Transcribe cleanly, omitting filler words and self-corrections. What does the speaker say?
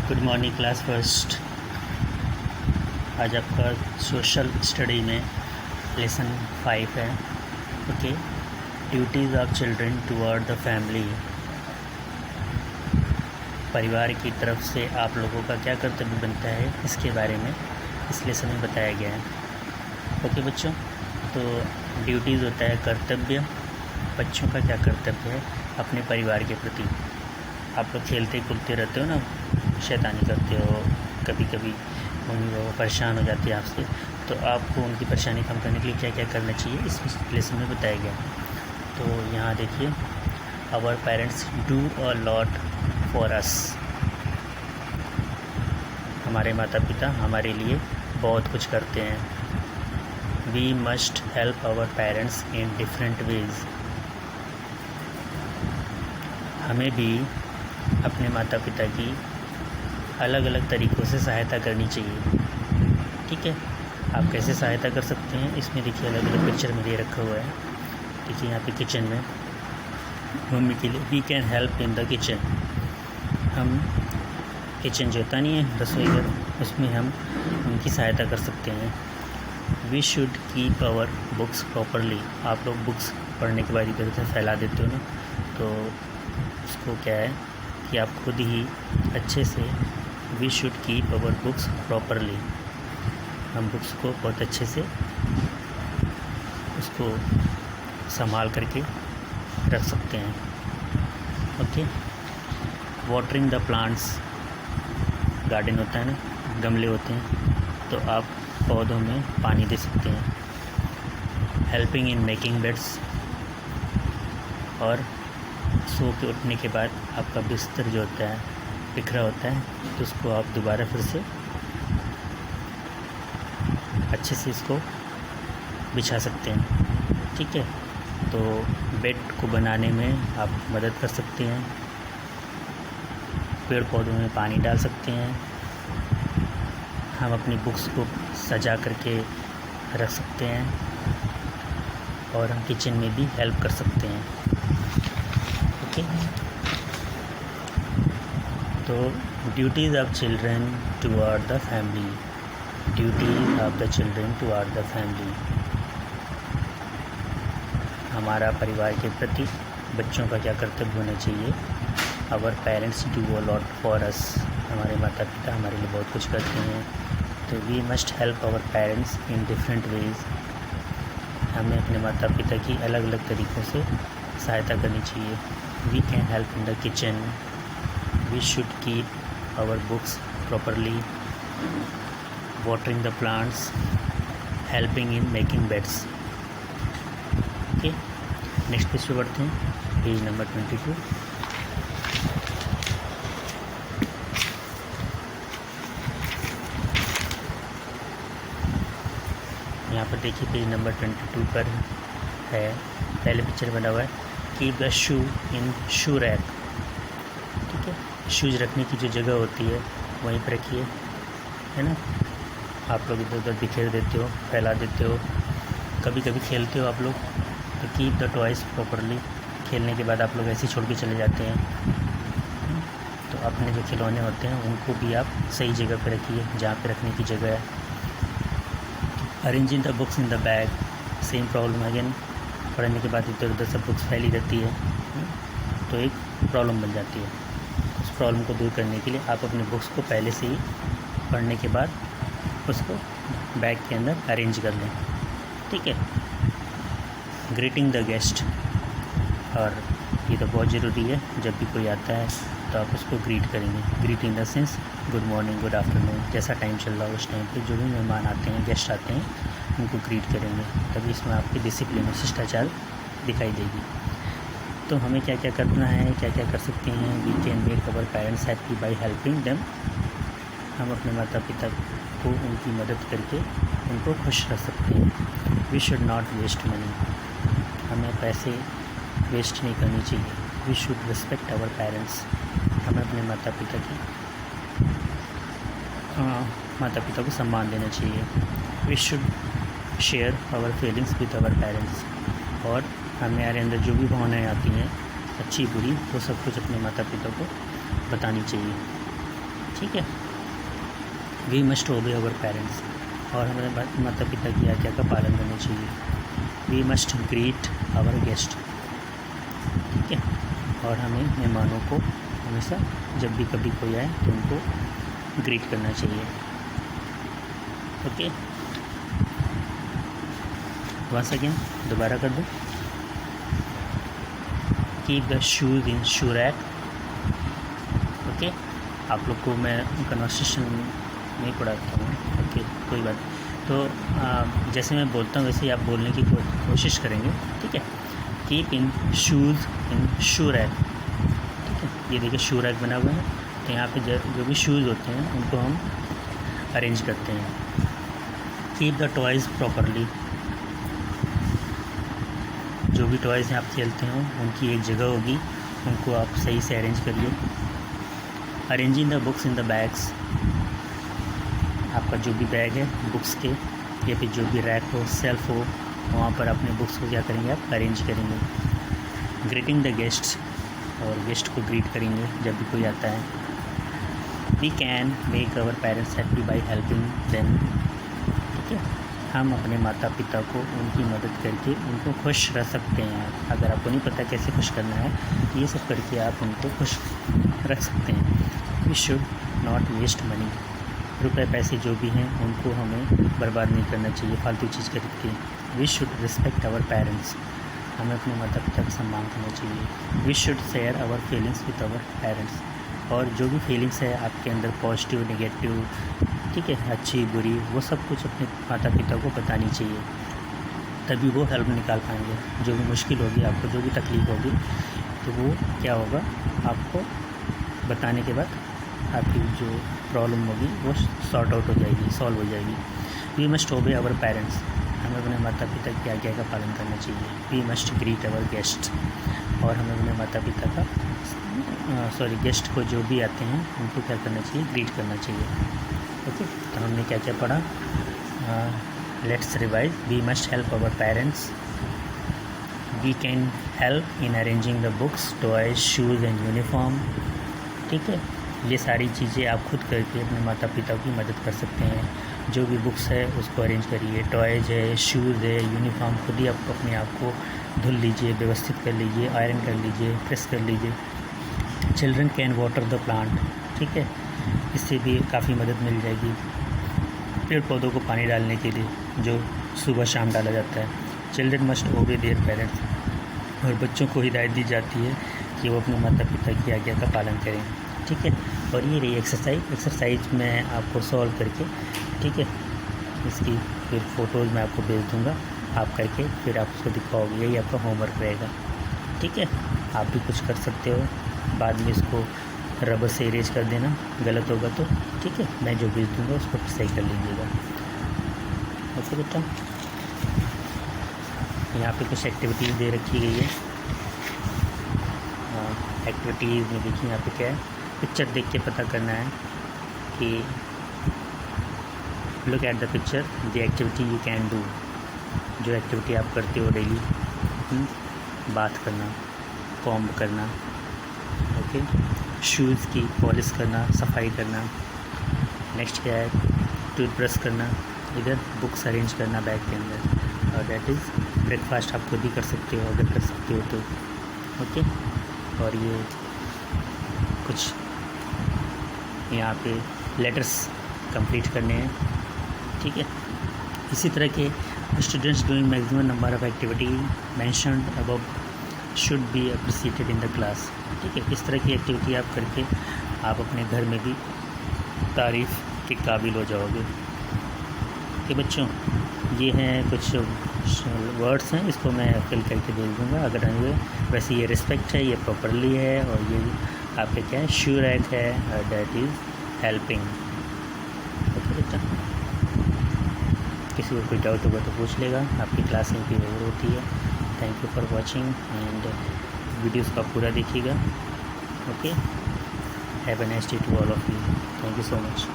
Good morning class first. आज आपका social study में लेसन 5 है। Okay, duties of children toward the family. परिवार की तरफ से आप लोगों का क्या कर्तव्य बनता है, इसके बारे में इस लेसन में बताया गया है। ओके बच्चों, तो ड्यूटीज़ होता है कर्तव्य। बच्चों का क्या कर्तव्य है अपने परिवार के प्रति। आप लोग खेलते कूदते रहते हो ना, शैतानी करते हो, कभी कभी मम्मी पापा परेशान हो जाती है आपसे, तो आपको उनकी परेशानी कम करने के लिए क्या क्या करना चाहिए इस लेसन में बताया गया है। तो यहाँ देखिए, our parents do a lot for us. हमारे माता पिता हमारे लिए बहुत कुछ करते हैं। We must help our parents in different ways. हमें भी अपने माता पिता की अलग अलग तरीक़ों से सहायता करनी चाहिए। ठीक है, आप कैसे सहायता कर सकते हैं, इसमें देखिए अलग अलग पिक्चर में दे रखा हुआ है। देखिए यहाँ पे किचन में मम्मी के लिए we can help in the kitchen. हम किचन जो होता नहीं है रसोई घर, उसमें हम उनकी सहायता कर सकते हैं। We should keep our books properly. आप लोग बुक्स पढ़ने के बाद इधर उधर फैला देते हो ना, तो उसको क्या है कि आप खुद ही अच्छे से we should keep our books properly. हम बुक्स को बहुत अच्छे से उसको संभाल करके रख सकते हैं। Okay, watering the plants. Garden होता है ना, गमले होते हैं, तो आप पौधों में पानी दे सकते हैं। Helping in making beds. और सो के उठने के बाद आपका बिस्तर जो होता है बिखरा होता है, तो उसको आप दोबारा फिर से अच्छे से इसको बिछा सकते हैं। ठीक है, तो बेड को बनाने में आप मदद कर सकते हैं। पेड़ पौधों में पानी डाल सकते हैं। हम अपनी बुक्स को सजा करके रख सकते हैं, और हम किचन में भी हेल्प कर सकते हैं। ओके, तो duties of children toward the family. Duties of the children toward the family. हमारा परिवार के प्रति बच्चों का क्या कर्तव्य होना चाहिए। Our parents do a lot for us. हमारे माता पिता हमारे लिए बहुत कुछ करते हैं, तो we must help our parents in different ways. हमें अपने माता पिता की अलग अलग तरीक़ों से सहायता करनी चाहिए। We can help in the kitchen. We should keep our books properly. Watering the plants. Helping in making beds. Okay, next page पे बढ़ते हैं, पेज नंबर 22। यहाँ पर देखिए पेज नंबर 22 पर है, पहले पिक्चर बना हुआ है, keep the shoe in shoe rack. ठीक है, शूज़ रखने की जो जगह होती है वहीं पर रखिए, है ना। आप लोग इधर उधर बिखेर देते हो, फैला देते हो, कभी कभी खेलते हो आप लोग, तो कीप द टॉयज़ प्रॉपरली। खेलने के बाद आप लोग ऐसे ही छोड़ के चले जाते हैं, तो अपने जो खिलौने होते हैं उनको भी आप सही जगह पे रखिए जहाँ पे रखने की जगह है। Arranging the books in the bag. Same problem again, पढ़ने के बाद इधर उधर सब बुक्स फैली रहती है, तो एक प्रॉब्लम बन जाती है। उस प्रॉब्लम को दूर करने के लिए आप अपने बुक्स को पहले से ही पढ़ने के बाद उसको बैग के अंदर अरेंज कर लें। ठीक है, ग्रीटिंग द गेस्ट। और ये तो बहुत ज़रूरी है, जब भी कोई आता है तो आप उसको ग्रीट करेंगे। Greet in the sense good morning, good afternoon, जैसा टाइम चल रहा है उस टाइम पे जो भी मेहमान आते हैं, गेस्ट आते हैं, उनको ग्रीट करेंगे, तभी इसमें आपकी डिसिप्लिन और शिष्टाचार दिखाई देगी। तो हमें क्या क्या करना है, क्या क्या कर सकते हैं। We can make our parents happy by helping them. हम अपने माता पिता को उनकी मदद करके उनको खुश रख सकते हैं। We should not waste money. हमें पैसे वेस्ट नहीं करनी चाहिए। We should respect our parents. हमें अपने माता पिता को सम्मान देना चाहिए। We should share our feelings with our parents. और हमारे अंदर जो भी भावनाएँ आती हैं, अच्छी बुरी, वो सब कुछ अपने माता पिता को बतानी चाहिए। ठीक है। वी मस्ट ओबे अवर पेरेंट्स, और हमें माता पिता की आज्ञा का पालन करना चाहिए। We must greet our guest, ठीक है। और हमें मेहमानों को हमेशा जब भी कभी कोई आए तो उनको ग्रीट करना चाहिए। ओके, वंस अगेन दोबारा कर दूँ। Keep the shoes in shoe rack. Okay, आप लोग को मैं कन्वर्सेशन नहीं पढ़ाता हूँ, ओके कोई बात। तो जैसे मैं बोलता हूँ वैसे ही आप बोलने की कोशिश करेंगे, ठीक है। Keep in shoes in shoe rack, ठीक है। ये देखिए शू रैक बना हुआ है, तो यहाँ पे जो भी शूज़ होते हैं उनको हम अरेंज करते हैं। कीप द टॉयज़ प्रॉपरली, जो भी टॉयज़ हैं आप खेलते हो उनकी एक जगह होगी, उनको आप सही से अरेंज करिए। Arranging the books in the bags, आपका जो भी बैग है बुक्स के या फिर जो भी रैक हो, सेल्फ हो, वहाँ पर अपने बुक्स को क्या करेंगे आप अरेंज करेंगे। ग्रीटिंग द गेस्ट्स, और गेस्ट को ग्रीट करेंगे जब भी कोई आता है। We can make our parents happy by helping them, ठीक है। हम अपने माता पिता को उनकी मदद करके उनको खुश रख सकते हैं। अगर आपको नहीं पता कैसे खुश करना है, ये सब करके आप उनको खुश रख सकते हैं। We should not waste money, रुपए पैसे जो भी हैं उनको हमें बर्बाद नहीं करना चाहिए फालतू चीज़ करके। We should respect our parents, हमें अपने माता पिता का सम्मान करना चाहिए। We should share our feelings with our parents, और जो भी फीलिंग्स है आपके अंदर पॉजिटिव नेगेटिव, ठीक है, अच्छी बुरी, वो सब कुछ अपने माता पिता को बतानी चाहिए, तभी वो हेल्प निकाल पाएंगे। जो भी मुश्किल होगी आपको, जो भी तकलीफ़ होगी, तो वो क्या होगा आपको बताने के बाद आपकी जो प्रॉब्लम होगी वो सॉर्ट आउट हो जाएगी, सॉल्व हो जाएगी। We must obey our parents, हमें अपने माता पिता की आज्ञा का पालन करना चाहिए। We must greet our guest, और हमें अपने माता पिता का गेस्ट को जो भी आते हैं उनको क्या करना चाहिए, ग्रीट करना चाहिए। ओके, तो हमने क्या क्या पढ़ा, let's revise. We must help our parents, we can help in arranging the books, toys, shoes and uniform, ठीक है। ये सारी चीज़ें आप खुद करके अपने माता पिता की मदद कर सकते हैं। जो भी बुक्स है उसको अरेंज करिए, टॉयज है, शूज़ है, यूनिफॉर्म खुद ही आप अपने आप को धुल लीजिए, व्यवस्थित कर लीजिए, आयरन कर लीजिए, प्रेस कर लीजिए। Children can water the plant, ठीक है, इससे भी काफ़ी मदद मिल जाएगी पेड़ पौधों को पानी डालने के लिए, जो सुबह शाम डाला जाता है। चिल्ड्रन मस्ट ओबे देयर पेरेंट्स, और बच्चों को हिदायत दी जाती है कि वो अपने माता पिता की आज्ञा का पालन करें, ठीक है। और ये रही एक्सरसाइज मैं आपको सॉल्व करके, ठीक है, इसकी फिर फ़ोटोज़ मैं आपको भेज दूँगा, आप करके फिर आप उसको दिखाओगे, यही आपका होमवर्क रहेगा, ठीक है। आप भी कुछ कर सकते हो, बाद में इसको रबर से इरेज कर देना, गलत होगा तो, ठीक है, मैं जो भेज दूँगा उसको सही कर लीजिएगा। ओके बेटा, यहाँ पे कुछ एक्टिविटीज़ दे रखी गई है। एक्टिविटीज़ में देखिए यहाँ पे क्या है, पिक्चर देख के पता करना है कि look at the picture the activity you can do, जो एक्टिविटी आप करते हो डेली, बात करना, कॉम्ब करना, ओके, शूज़ की पॉलिश करना, सफाई करना। नेक्स्ट क्या है, टूथब्रश करना, इधर बुक्स अरेंज करना बैग के अंदर, और दैट इज़ ब्रेकफास्ट आप खुद भी कर सकते हो अगर कर सकते हो तो, ओके। और ये कुछ यहाँ पे लेटर्स कंप्लीट करने हैं, ठीक है। इसी तरह के students doing maximum number of activity mentioned above should be appreciated in the class, ठीक है। इस तरह की एक्टिविटी आप करके आप अपने घर में भी तारीफ़ के काबिल हो जाओगे। कि बच्चों ये हैं कुछ वर्ड्स हैं, इसको मैं फिल करके भेज दूँगा अगर नहीं। वैसे ये रिस्पेक्ट है, ये प्रॉपरली है, और ये आपके क्या है, श्योर है, दैट इज़ हेल्पिंग। ओके बेटा, किसी को कोई डाउट होगा तो पूछ लेगा, आपकी क्लास में भी ओवर होती है। Thank you for watching and videos का पूरा देखिएगा। Okay, have a nice day to all of you. Thank you so much.